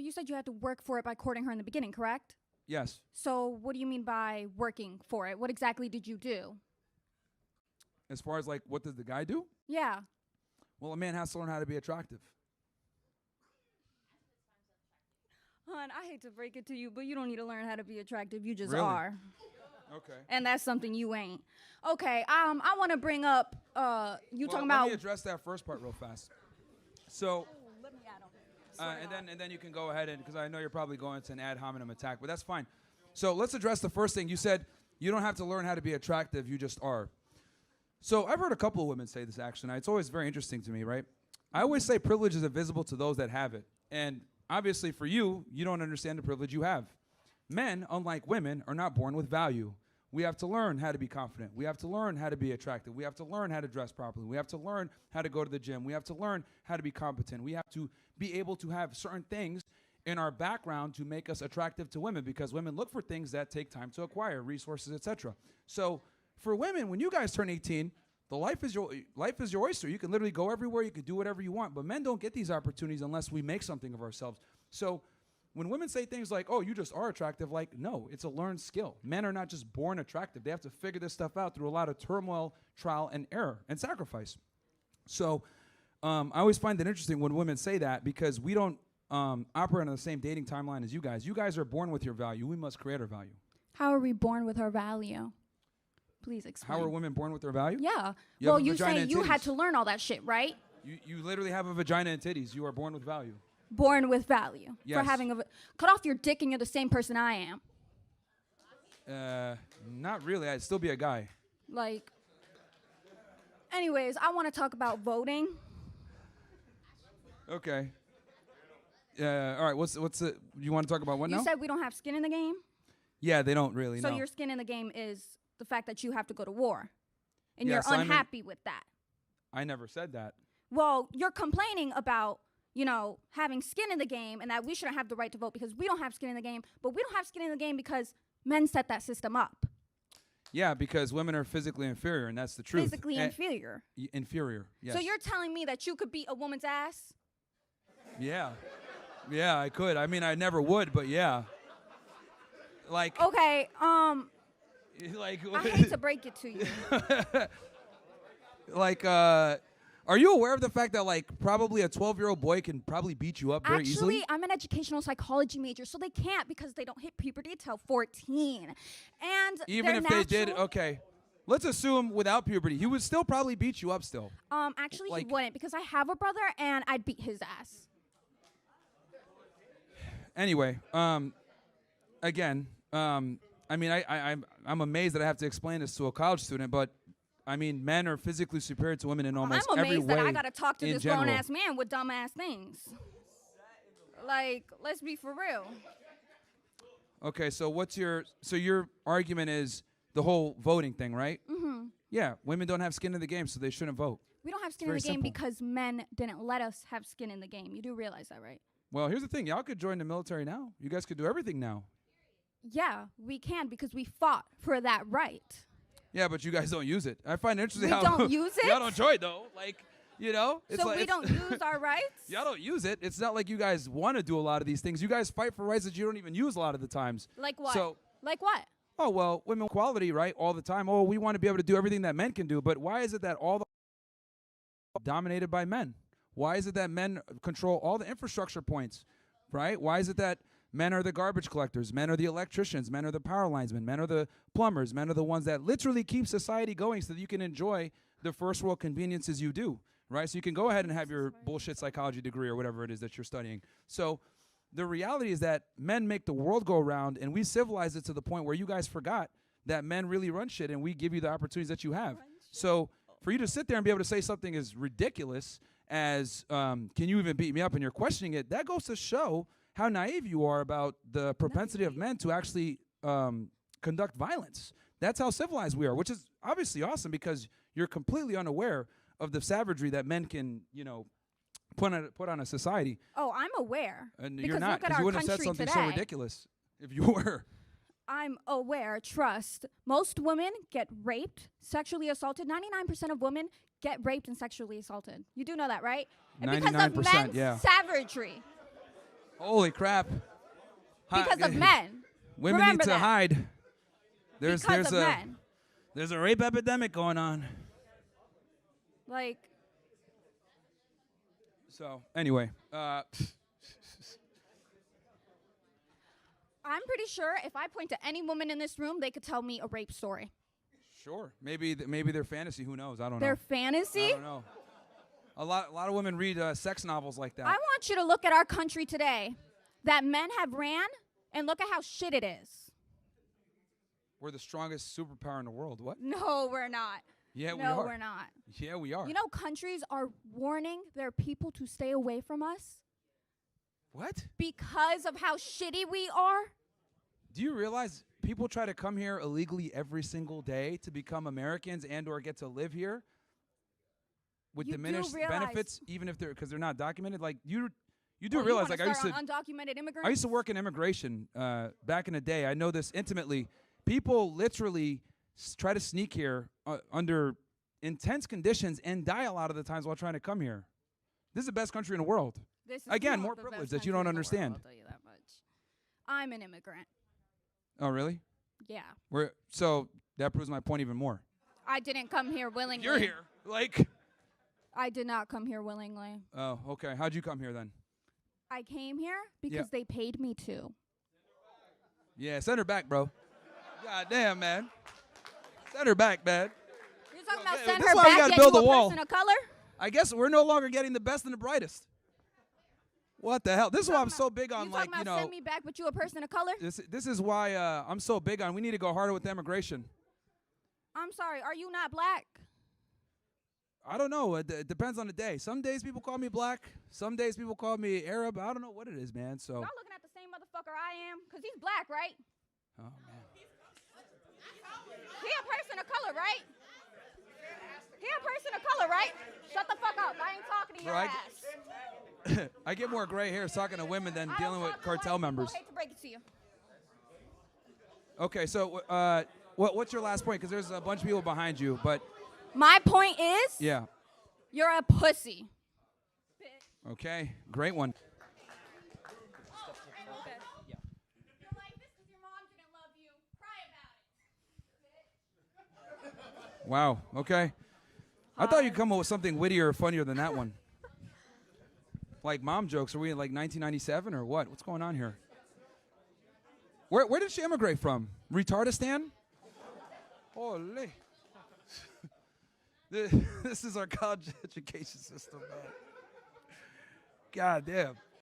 you said you had to work for it by courting her in the beginning, correct? Yes. So what do you mean by working for it? What exactly did you do? As far as like, what does the guy do? Yeah. Well, a man has to learn how to be attractive. Hon, I hate to break it to you, but you don't need to learn how to be attractive. You just Really? are. Okay. And that's something you ain't. Okay, I want to bring up, talking about... Let me address that first part real fast. So, let me add on. and then you can go ahead and, because I know you're probably going to an ad hominem attack, but that's fine. So let's address the first thing. You said you don't have to learn how to be attractive, you just are. So I've heard a couple of women say this actually, and it's always very interesting to me, right? I always say privilege is invisible to those that have it. And obviously for you, you don't understand the privilege you have. Men, unlike women, are not born with value. We have to learn how to be confident. We have to learn how to be attractive. We have to learn how to dress properly. We have to learn how to go to the gym. We have to learn how to be competent. We have to be able to have certain things in our background to make us attractive to women, because women look for things that take time to acquire, resources, etc. So for women, when you guys turn 18, the life is your oyster. You can literally go everywhere. You can do whatever you want. But men don't get these opportunities unless we make something of ourselves. So when women say things like, oh, you just are attractive, like, no, it's a learned skill. Men are not just born attractive. They have to figure this stuff out through a lot of turmoil, trial, and error, and sacrifice. So I always find it interesting when women say that, because we don't operate on the same dating timeline as you guys. You guys are born with your value. We must create our value. How are we born with our value? Please explain. How are women born with their value? Yeah. You well, you say you had to learn all that shit, right? You literally have a vagina and titties. You are born with value. Born with value. Yes. For having cut off your dick and you're the same person I am. Not really. I'd still be a guy. Like, anyways, I want to talk about voting. Okay. All right. What's it? You want to talk about what now? You said we don't have skin in the game. Yeah, they don't really. So no. your skin in the game is the fact that you have to go to war, and Yes, you're unhappy with that. I never said that. Well, you're complaining about, having skin in the game and that we shouldn't have the right to vote because we don't have skin in the game, but we don't have skin in the game because men set that system up. Yeah, because women are physically inferior, and that's the truth. Physically inferior. Inferior, yes. So you're telling me that you could beat a woman's ass? Yeah. Yeah, I could. I mean, I never would, but yeah. Like. Okay, Like. I hate to break it to you. Like, are you aware of the fact that, like, probably a 12-year-old boy can probably beat you up very easily? Actually, I'm an educational psychology major, so they can't because they don't hit puberty until 14. And even if they did, okay. Let's assume without puberty, he would still probably beat you up still. Actually, like, he wouldn't, because I have a brother and I'd beat his ass. Anyway, again, I mean, I'm amazed that I have to explain this to a college student, but I mean, men are physically superior to women in almost every way. I'm amazed that I gotta talk to this general. grown-ass man with dumb-ass things. Like, let's be for real. Okay, so your argument is the whole voting thing, right? Mm-hmm. Yeah, women don't have skin in the game, so they shouldn't vote. We don't have skin in the game simple. because men didn't let us have skin in the game. You do realize that, right? Well, here's the thing. Y'all could join the military now. You guys could do everything now. Yeah, we can because we fought for that right. Yeah, but you guys don't use it. I find it interesting We how don't use it? Y'all don't join though. Like, it's so like we don't use our rights? Y'all don't use it. It's not like you guys want to do a lot of these things. You guys fight for rights that you don't even use a lot of the times. Like what? So, like what? oh, well, women equality, right? All the time. Oh, we want to be able to do everything that men can do. But why is it that all the dominated by men? Why is it that men control all the infrastructure points, right? Why is it that men are the garbage collectors, men are the electricians, men are the power linesmen, men are the plumbers, men are the ones that literally keep society going so that you can enjoy the first world conveniences you do, right? So you can go ahead and have your bullshit psychology degree or whatever it is that you're studying. So the reality is that men make the world go round, and we civilized it to the point where you guys forgot that men really run shit, and we give you the opportunities that you have. So for you to sit there and be able to say something as ridiculous as, can you even beat me up, and you're questioning it, that goes to show how naive you are about the propensity of men to actually conduct violence. That's how civilized we are, which is obviously awesome because you're completely unaware of the savagery that men can, put on a society. Oh, I'm aware. And because you're not, look at because our you wouldn't have said country something today. so ridiculous if you were. I'm aware, trust. Most women get raped, sexually assaulted. 99% of women get raped and sexually assaulted. You do know that, right? And because of 99%, men's yeah. savagery. Holy crap. Because of men. Women Remember need to that. hide. There's Because of men. There's a rape epidemic going on. Like, So, anyway, I'm pretty sure if I point to any woman in this room, they could tell me a rape story. sure. Maybe their fantasy, who knows? I don't Their know. fantasy? I don't know. A lot of women read sex novels like that. I want you to look at our country today that men have ran and look at how shit it is. We're the strongest superpower in the world. What? No, we're not. Yeah, we No, are. we're not. Yeah, we are. You know, countries are warning their people to stay away from us What? because of how shitty we are. Do you realize people try to come here illegally every single day to become Americans and or get to live here with You do diminished realize- benefits, even if because they're not documented? Like you do Oh, you realize, wanna like I used to. start on undocumented immigrants? I used to work in immigration back in the day. I know this intimately. People literally try to sneak here under intense conditions and die a lot of the times while trying to come here. This is the best country in the world. This is Again, not more the privilege best that you country don't in the understand. world, I'll tell you that much. I'm an immigrant. Oh, really? Yeah. So that proves my point even more. I didn't come here willingly. You're here. Like, I did not come here willingly. oh, okay. How'd you come here then? I came here because they paid me to. Yeah, send her back, bro. God damn, man. Send her back, man. You're talking about yeah, send this her is why we back, gotta yet build you a a wall. person of color? I guess we're no longer getting the best and the brightest. What the hell? This is why I'm so big on, You like, talking you about know, send me back, but you a person of color? this is why I'm so big on we need to go harder with immigration. I'm sorry, are you not black? I don't know. It depends on the day. Some days people call me black. Some days people call me Arab. I don't know what it is, man. So. Y'all looking at the same motherfucker I am? Because he's black, right? Oh, man. He a person of color, right? He a person of color, right? Shut the fuck up. I ain't talking to your Right. ass. I get more gray hair talking to women than I dealing don't with talk to white cartel people. members. Hate to break it to you. Okay, so what's your last point? Because there's a bunch of people behind you, but My point is, yeah. you're a pussy. Okay, great one. You're like this because your mom didn't love you. Cry about it. Wow. Okay. I thought you'd come up with something wittier or funnier than that one. Like mom jokes. Are we in like 1997 or what? What's going on here? Where did she immigrate from? Retardistan? Holy. This is our college education system, man. God damn.